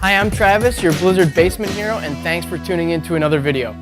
Hi, I'm Travis, your Blizzard basement hero, and thanks for tuning in to another video.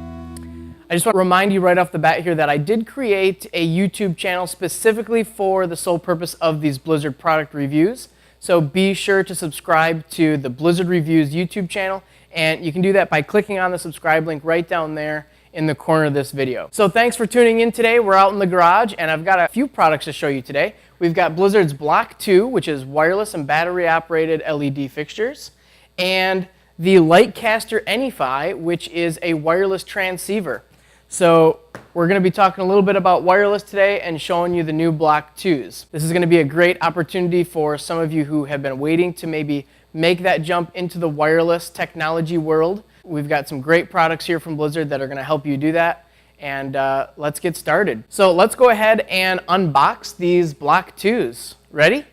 I just want to remind you right off the bat here that I did create a YouTube channel specifically for the sole purpose of these Blizzard product reviews. So be sure to subscribe to the Blizzard Reviews YouTube channel, and you can do that by clicking on the subscribe link right down there in the corner of this video. So thanks for tuning in today. We're out in the garage, and I've got a few products to show you today. We've got Blizzard's Blok2, which is wireless and battery operated LED fixtures, and the Lightcaster AnyFi, which is a wireless transceiver. So we're going to be talking a little bit about wireless today and showing you the new Blok2s. This is going to be a great opportunity for some of you who have been waiting to maybe make that jump into the wireless technology world. We've got some great products here from Blizzard that are going to help you do that. And let's get started. So let's go ahead and unbox these Blok2s. Ready?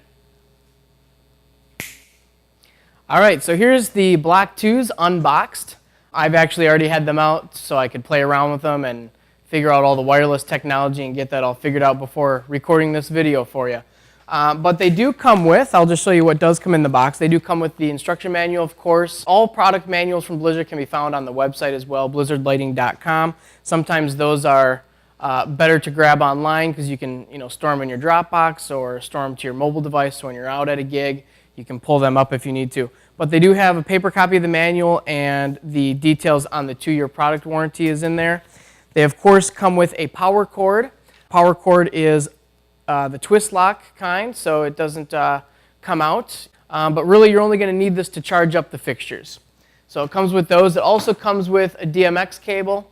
All right, so here's the Blok2s unboxed. I've actually already had them out so I could play around with them and figure out all the wireless technology and get that all figured out before recording this video for you. But they do come with, I'll just show you what does come in the box. They do come with the instruction manual, of course. All product manuals from Blizzard can be found on the website as well, blizzardlighting.com. Sometimes those are better to grab online because you can store them in your Dropbox or store them to your mobile device so when you're out at a gig, you can pull them up if you need to. But they do have a paper copy of the manual, and the details on the 2-year product warranty is in there. They, of course, come with a power cord. Power cord is the twist lock kind, so it doesn't come out. But really, you're only going to need this to charge up the fixtures. So it comes with those. It also comes with a DMX cable,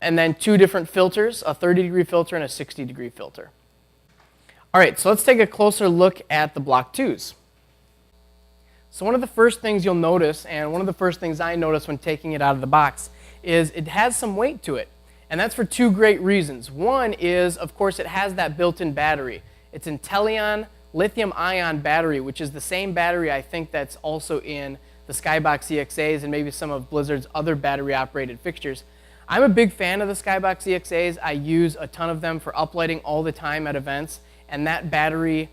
and then 2 different filters, a 30-degree filter and a 60-degree filter. All right, so let's take a closer look at the Blok2s. So one of the first things you'll notice, and one of the first things I noticed when taking it out of the box, is it has some weight to it. And that's for 2 great reasons. One is, of course, it has that built-in battery. It's IntelionTM lithium-ion battery, which is the same battery I think that's also in the Skybox EXAs and maybe some of Blizzard's other battery-operated fixtures. I'm a big fan of the Skybox EXAs. I use a ton of them for uplighting all the time at events, and that battery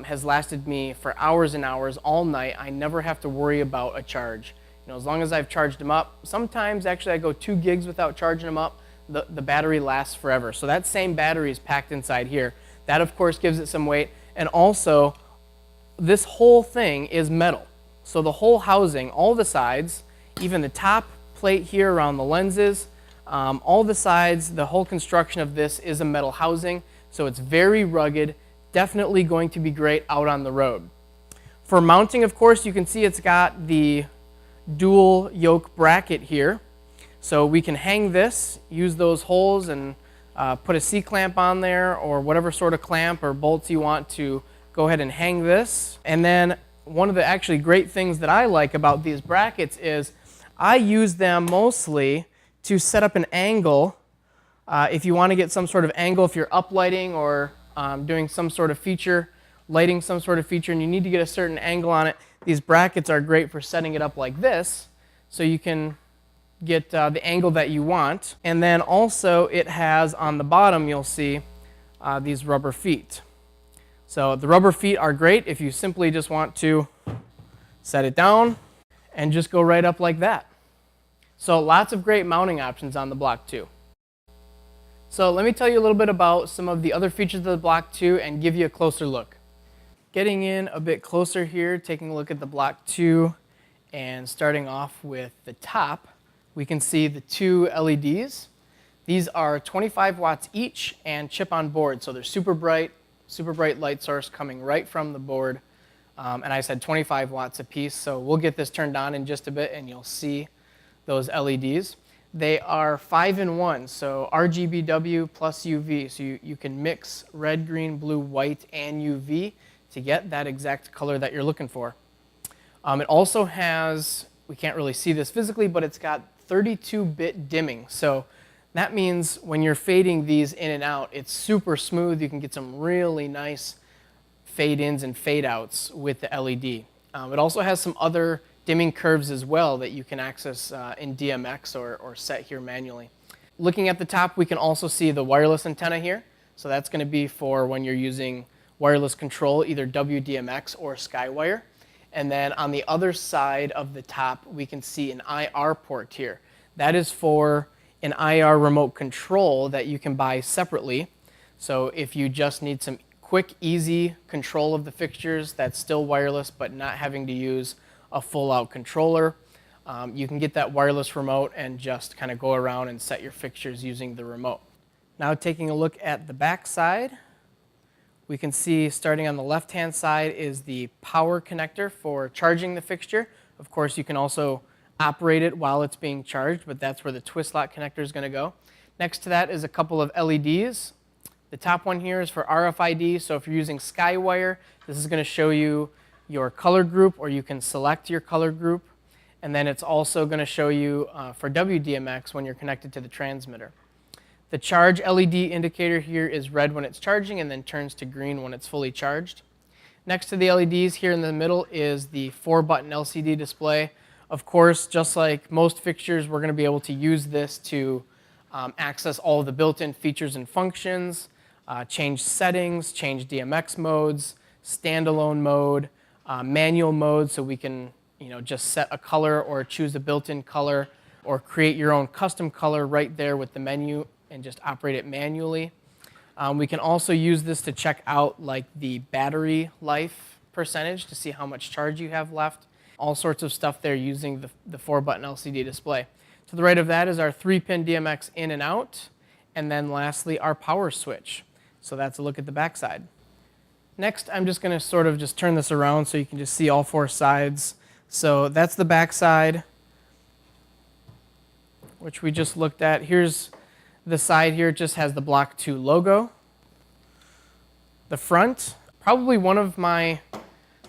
has lasted me for hours and hours, all night. I never have to worry about a charge. As long as I've charged them up, sometimes actually I go 2 gigs without charging them up, the battery lasts forever. So that same battery is packed inside here. That, of course, gives it some weight. And also, this whole thing is metal. So the whole housing, all the sides, even the top plate here around the lenses, all the sides, the whole construction of this is a metal housing. So it's very rugged. Definitely going to be great out on the road. For mounting, of course, you can see it's got the dual yoke bracket here. So we can hang this, use those holes, and put a C-clamp on there or whatever sort of clamp or bolts you want to go ahead and hang this. And then one of the actually great things that I like about these brackets is I use them mostly to set up an angle. If you want to get some sort of angle, if you're uplighting or doing some sort of feature, lighting some sort of feature, and you need to get a certain angle on it, these brackets are great for setting it up like this, so you can get the angle that you want. And then also it has on the bottom, you'll see these rubber feet. So the rubber feet are great if you simply just want to set it down and just go right up like that. So lots of great mounting options on the Blok2. So let me tell you a little bit about some of the other features of the Blok2 and give you a closer look. Getting in a bit closer here, taking a look at the Blok2, and starting off with the top, we can see the 2 LEDs. These are 25 watts each and chip on board, so they're super bright light source coming right from the board. And I said 25 watts a piece, so we'll get this turned on in just a bit and you'll see those LEDs. They are 5-in-1, so RGBW+UV, so you can mix red, green, blue, white, and UV to get that exact color that you're looking for. It also has, we can't really see this physically, but it's got 32-bit dimming. So that means when you're fading these in and out, it's super smooth. You can get some really nice fade-ins and fade-outs with the LED. It also has some other dimming curves as well that you can access in DMX or set here manually. Looking at the top, we can also see the wireless antenna here. So that's going to be for when you're using wireless control, either W-DMX or Skywire. And then on the other side of the top, we can see an IR port here. That is for an IR remote control that you can buy separately. So if you just need some quick, easy control of the fixtures that's still wireless but not having to use a full-out controller, you can get that wireless remote and just kind of go around and set your fixtures using the remote. Now taking a look at the back side, we can see starting on the left-hand side is the power connector for charging the fixture. Of course, you can also operate it while it's being charged, but that's where the twist lock connector is going to go. Next to that is a couple of LEDs. The top one here is for RFID, so if you're using SkyWire, this is going to show you your color group, or you can select your color group. And then it's also going to show you for W-DMX when you're connected to the transmitter. The charge LED indicator here is red when it's charging and then turns to green when it's fully charged. Next to the LEDs here in the middle is the 4-button LCD display. Of course, just like most fixtures, we're going to be able to use this to access all of the built-in features and functions, change settings, change DMX modes, standalone mode, manual mode, so we can just set a color or choose a built-in color, or create your own custom color right there with the menu and just operate it manually. We can also use this to check out like the battery life percentage to see how much charge you have left. All sorts of stuff there using the 4-button LCD display. To the right of that is our 3-pin DMX in and out, and then lastly our power switch. So that's a look at the back side. Next, I'm just going to sort of just turn this around so you can just see all 4 sides. So that's the back side, which we just looked at. Here's the side here, it just has the Blok2 logo. The front, probably one of my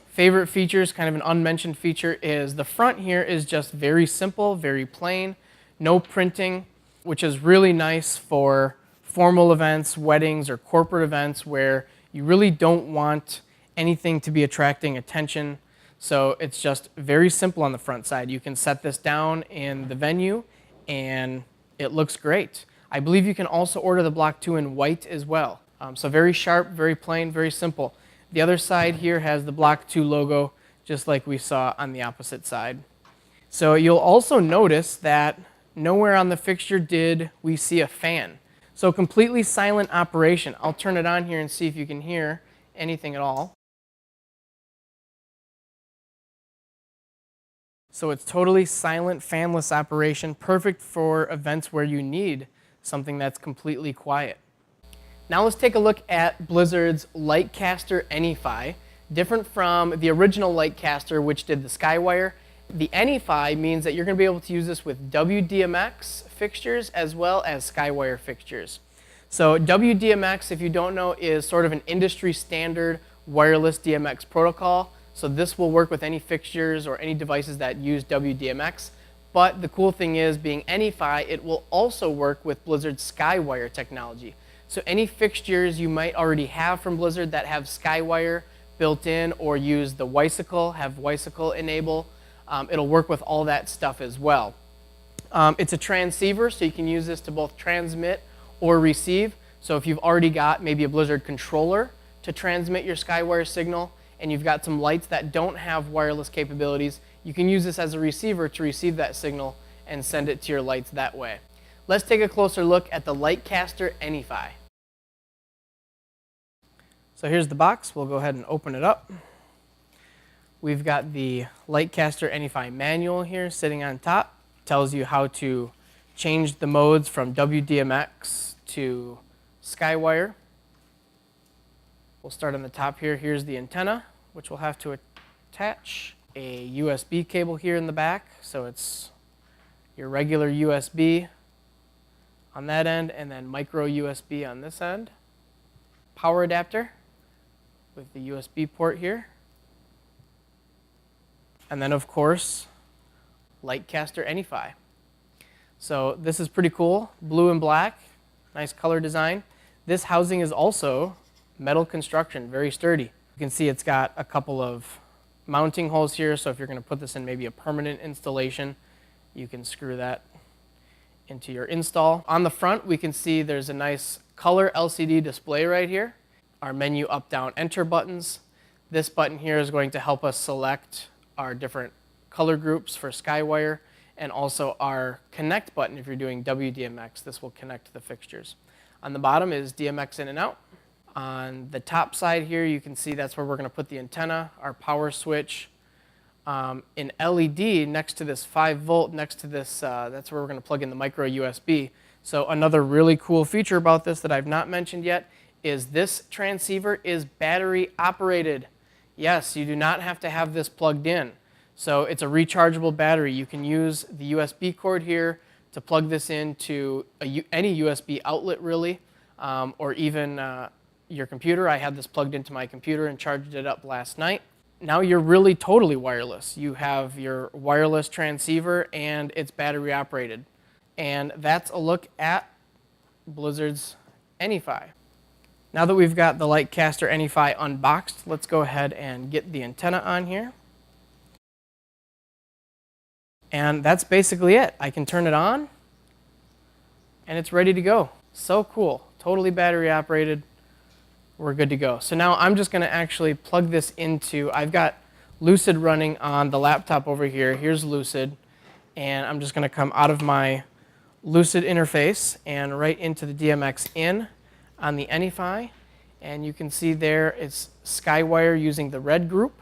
favorite features, kind of an unmentioned feature, is the front here is just very simple, very plain, no printing, which is really nice for formal events, weddings, or corporate events where you really don't want anything to be attracting attention. So it's just very simple on the front side. You can set this down in the venue and it looks great. I believe you can also order the Blok2 in white as well. So very sharp, very plain, very simple. The other side here has the Blok2 logo, just like we saw on the opposite side. So you'll also notice that nowhere on the fixture did we see a fan. So completely silent operation. I'll turn it on here and see if you can hear anything at all. So it's totally silent, fanless operation, perfect for events where you need something that's completely quiet. Now let's take a look at Blizzard's Lightcaster AnyFi. Different from the original Lightcaster, which did the SkyWire, the AnyFi means that you're going to be able to use this with W-DMX fixtures as well as SkyWire fixtures. So W-DMX, if you don't know, is sort of an industry standard wireless DMX protocol. So this will work with any fixtures or any devices that use W-DMX. But the cool thing is, being AnyFi, it will also work with Blizzard's SkyWire technology. So any fixtures you might already have from Blizzard that have SkyWire built in, or use the Wysicle, have Wysicle enable, it'll work with all that stuff as well. It's a transceiver, so you can use this to both transmit or receive. So if you've already got maybe a Blizzard controller to transmit your SkyWire signal, and you've got some lights that don't have wireless capabilities, you can use this as a receiver to receive that signal and send it to your lights that way. Let's take a closer look at the Lightcaster AnyFi. So here's the box. We'll go ahead and open it up. We've got the Lightcaster AnyFi manual here sitting on top. It tells you how to change the modes from W-DMX to SkyWire. We'll start on the top here. Here's the antenna, which we'll have to attach. A USB cable here in the back, so it's your regular USB on that end, and then micro USB on this end. Power adapter with the USB port here. And then, of course, Lightcaster AnyFi. So this is pretty cool, blue and black, nice color design. This housing is also metal construction, very sturdy. You can see it's got a couple of mounting holes here, so if you're going to put this in maybe a permanent installation, you can screw that into your install. On the front, we can see there's a nice color LCD display right here. Our menu up, down, enter buttons. This button here is going to help us select our different color groups for Skywire, and also our connect button if you're doing W-DMX. This will connect to the fixtures. On the bottom is DMX in and out. On the top side here, you can see that's where we're going to put the antenna, our power switch. In LED, next to this 5-volt, next to this, that's where we're going to plug in the micro USB. So another really cool feature about this that I've not mentioned yet is this transceiver is battery operated. Yes, you do not have to have this plugged in. So it's a rechargeable battery. You can use the USB cord here to plug this into any USB outlet really, or even your computer. I had this plugged into my computer and charged it up last night. Now you're really totally wireless. You have your wireless transceiver and it's battery operated. And that's a look at Blizzard's AnyFi. Now that we've got the Lightcaster AnyFi unboxed, let's go ahead and get the antenna on here. And that's basically it. I can turn it on and it's ready to go. So cool, totally battery operated. We're good to go. So now I'm just going to actually plug this into, I've got Lucid running on the laptop over here. Here's Lucid. And I'm just going to come out of my Lucid interface and right into the DMX in on the AnyFi. And you can see there it's Skywire using the red group.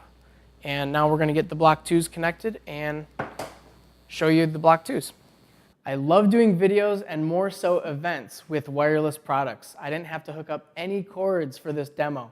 And now we're going to get the Blok2s connected and show you the Blok2s. I love doing videos and more so events with wireless products. I didn't have to hook up any cords for this demo.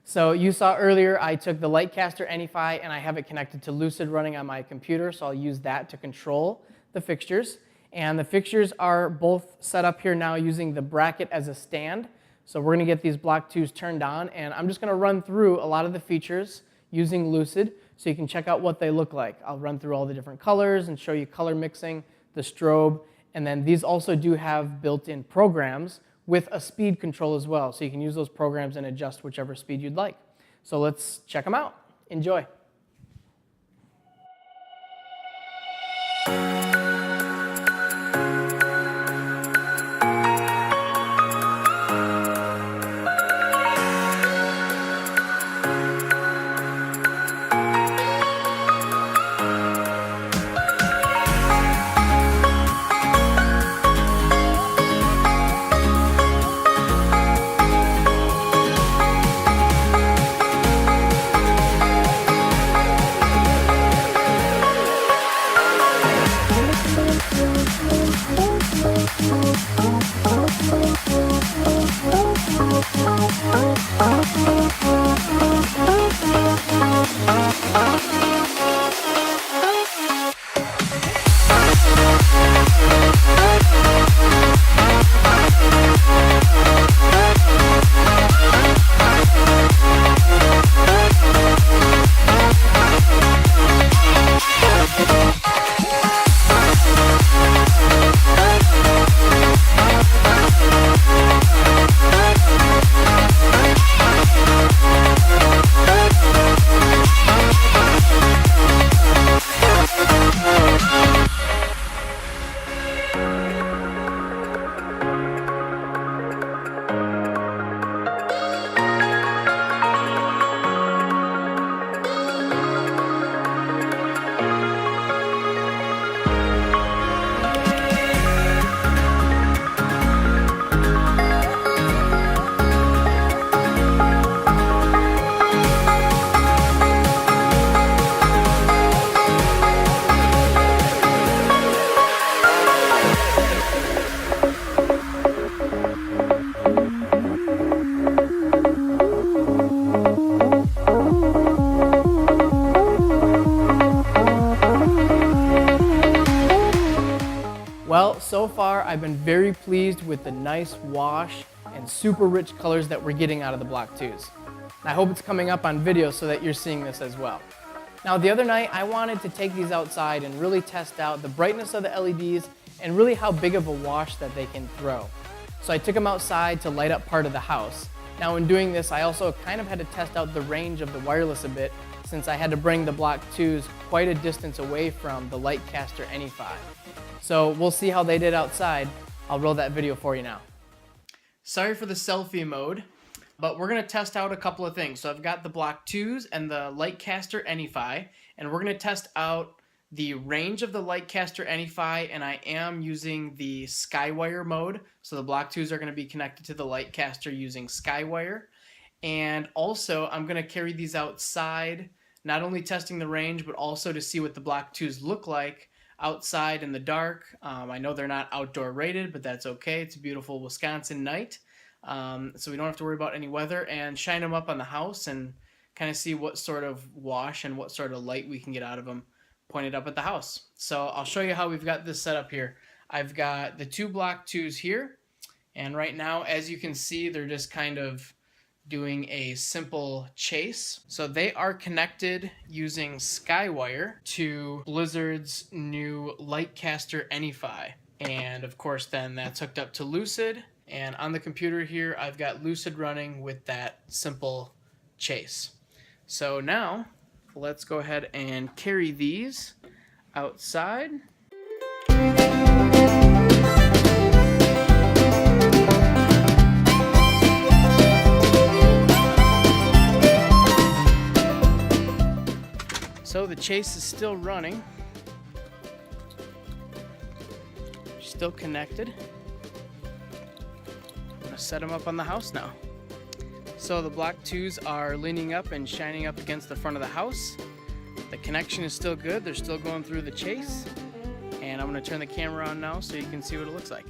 So you saw earlier I took the Lightcaster AnyFi and I have it connected to Lucid running on my computer, so I'll use that to control the fixtures. And the fixtures are both set up here now using the bracket as a stand. So we're going to get these Blok2s turned on, and I'm just going to run through a lot of the features using Lucid so you can check out what they look like. I'll run through all the different colors and show you color mixing, the strobe, and then these also do have built-in programs with a speed control as well. So you can use those programs and adjust whichever speed you'd like. So let's check them out. Enjoy. Well, so far I've been very pleased with the nice wash and super rich colors that we're getting out of the Blok2s. I hope it's coming up on video so that you're seeing this as well. Now the other night I wanted to take these outside and really test out the brightness of the LEDs and really how big of a wash that they can throw. So I took them outside to light up part of the house. Now in doing this I also kind of had to test out the range of the wireless a bit since I had to bring the Blok2s quite a distance away from the Lightcaster AnyFi. So we'll see how they did outside. I'll roll that video for you now. Sorry for the selfie mode, But we're going to test out a couple of things. So I've got the Blok2s and the Lightcaster AnyFi, and we're going to test out the range of the Lightcaster AnyFi, and I am using the Skywire mode. So the Blok2s are going to be connected to the Lightcaster using Skywire. And also I'm going to carry these outside, not only testing the range, but also to see what the Blok2s look like outside in the dark. I know they're not outdoor rated, but that's okay. It's a beautiful Wisconsin night. So we don't have to worry about any weather, and shine them up on the house and kind of see what sort of wash and what sort of light we can get out of them pointed up at the house. So I'll show you how we've got this set up here. I've got the two Blok2s here, and right now, as you can see, they're just kind of doing a simple chase. So they are connected using Skywire to Blizzard's new Lightcaster AnyFi. And of course then that's hooked up to Lucid. And on the computer here, I've got Lucid running with that simple chase. So now let's go ahead and carry these outside. So the chase is still running, still connected. I'm gonna set them up on the house now. So the Blok2s are leaning up and shining up against the front of the house. The connection is still good, they're still going through the chase. And I'm gonna turn the camera on now so you can see what it looks like.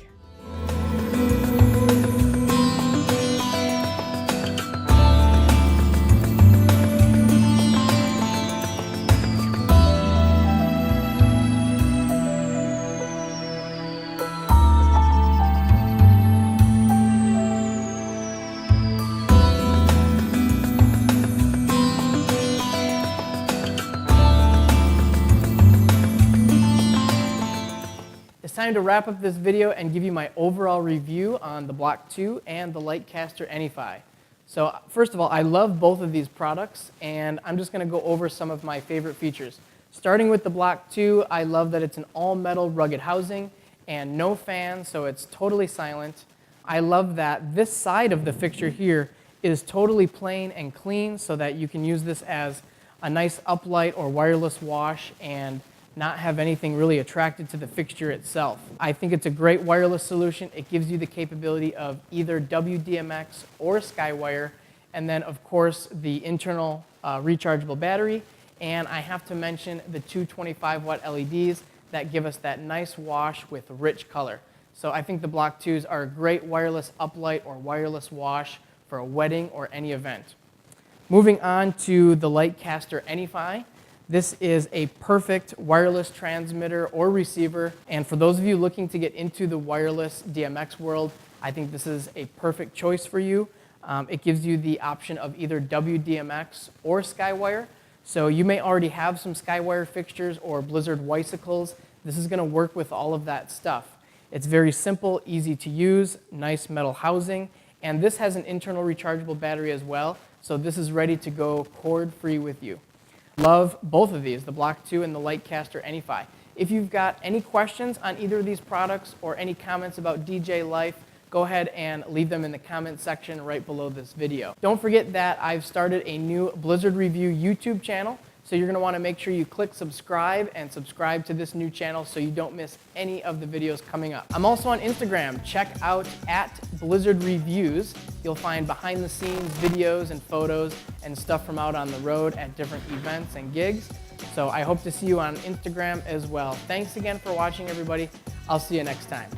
It's time to wrap up this video and give you my overall review on the Blok2 and the Lightcaster AnyFi. So first of all, I love both of these products, and I'm just going to go over some of my favorite features. Starting with the Blok2, I love that it's an all-metal rugged housing and no fan, so it's totally silent. I love that this side of the fixture here is totally plain and clean, so that you can use this as a nice uplight or wireless wash and not have anything really attracted to the fixture itself. I think it's a great wireless solution. It gives you the capability of either W-DMX or Skywire, and then of course the internal rechargeable battery, and I have to mention the two 25-watt LEDs that give us that nice wash with rich color. So I think the Blok2s are a great wireless uplight or wireless wash for a wedding or any event. Moving on to the Lightcaster AnyFi. This is a perfect wireless transmitter or receiver, and for those of you looking to get into the wireless DMX world, I think this is a perfect choice for you. It gives you the option of either W-DMX or Skywire. So you may already have some Skywire fixtures or Blizzard Weissicles. This is going to work with all of that stuff. It's very simple, easy to use, nice metal housing, and this has an internal rechargeable battery as well, so this is ready to go cord-free with you. Love both of these, the Blok2 and the Lightcaster AnyFi. If you've got any questions on either of these products or any comments about DJ life, go ahead and leave them in the comment section right below this video. Don't forget that I've started a new Blizzard Review YouTube channel, so you're going to want to make sure you click subscribe and subscribe to this new channel so you don't miss any of the videos coming up. I'm also on Instagram. Check out @BlizzardReviews. You'll find behind the scenes videos and photos and stuff from out on the road at different events and gigs. So I hope to see you on Instagram as well. Thanks again for watching, everybody. I'll see you next time.